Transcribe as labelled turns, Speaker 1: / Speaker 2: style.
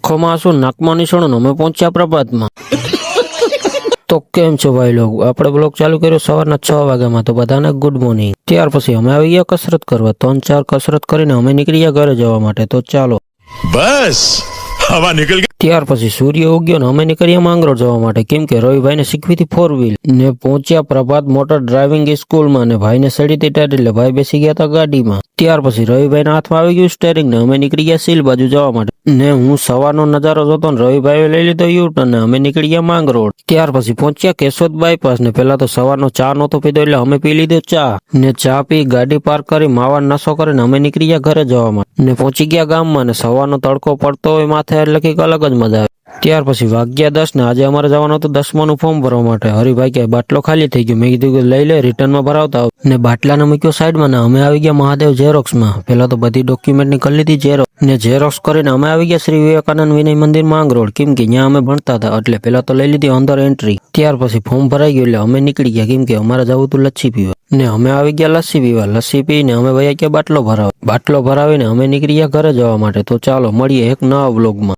Speaker 1: આંખોમાં આંસુ નાકમાં નિશાણો અમે પહોંચ્યા પ્રભાતમાં। તો કેમ છો ભાઈ લોકો, આપણે બ્લોગ ચાલુ કર્યો સવારના 6 વાગ્યામાં, તો બધાને ગુડ મોર્નિંગ। ત્યાર પછી અમે આવી ગયા કસરત કરવા, 3-4 કસરત કરીને અમે નીકળી ગયા ઘરે જવા માટે। તો ચાલો
Speaker 2: બસ હવા નીકળ ગઈ।
Speaker 1: ત્યાર પછી સૂર્ય ઉગ્યો ને અમે નીકળ્યા માંગરોળ જવા માટે, કેમ કે રવિભાઈને શીખવી હતી 4 વ્હીલ ને પહોંચ્યા પ્રભાત મોટર ડ્રાઇવિંગ સ્કૂલમાં ને ભાઈને સડી હતી ટાટ એટલે ભાઈ બેસી ગયા હતા ગાડીમાં। ત્યાર પછી રવિભાઈના હાથમાં આવી ગયું સ્ટેરિંગ ને અમે નીકળી ગયા સીલ બાજુ જવા માટે ને હું સવારનો નજારો જોતો ને રવિભાઈએ લઈ લીધો યુટર્ન ને અમે નીકળી ગયા માંગરોળ। ત્યાર પછી પહોંચ્યા કેશોદ બાયપાસ ને પેલા તો સવારનો ચા નહોતો પીધો એટલે અમે પી લીધો ચા ને ચા પી ગાડી પાર્ક કરી માવા નશો કરીને અમે નીકળી ગયા ઘરે જવા માટે ને પહોંચી ગયા ગામમાં ને સવારનો તડકો પડતો હોય માથે એટલે કંઈક અલગ જ મજા આવે। ત્યાર પછી વાગ્યા 10 ને આજે અમારે જવાનું હતું 10માનું ફોર્મ ભરવા માટે। હરિભાઈ કે બાટલો ખાલી થઈ ગયો, મેં કીધું કે લઈ લે રિટર્નમાં ભરાવતા ને બાટલાને મૂક્યો સાઈડમાં ને અમે આવી ગયા મહાદેવ ઝેરોક્સમાં। પેલા તો બધી ડોક્યુમેન્ટ ની કરી લીધી ઝેરોક્સ ને ઝેરોક્સ કરીને અમે આવી ગયા શ્રી વિવેકાનંદ વિનય મંદિર માંગરોળ, કેમ કે ત્યાં અમે ભણતા હતા એટલે પેલા તો લઈ લીધી અંદર એન્ટ્રી। ત્યાર પછી ફોર્મ ભરાઈ ગયું એટલે અમે નીકળી ગયા, કેમ કે અમારે જવું હતું લસ્સી પીવા ને અમે આવી ગયા લસ્સી પીવા। લસ્સી પીને અમે વયા ગયા બાટલો ભરાવીને અમે નીકળી ગયા ઘરે જવા માટે। તો ચાલો મળીએ એક નવા વ્લોગમાં।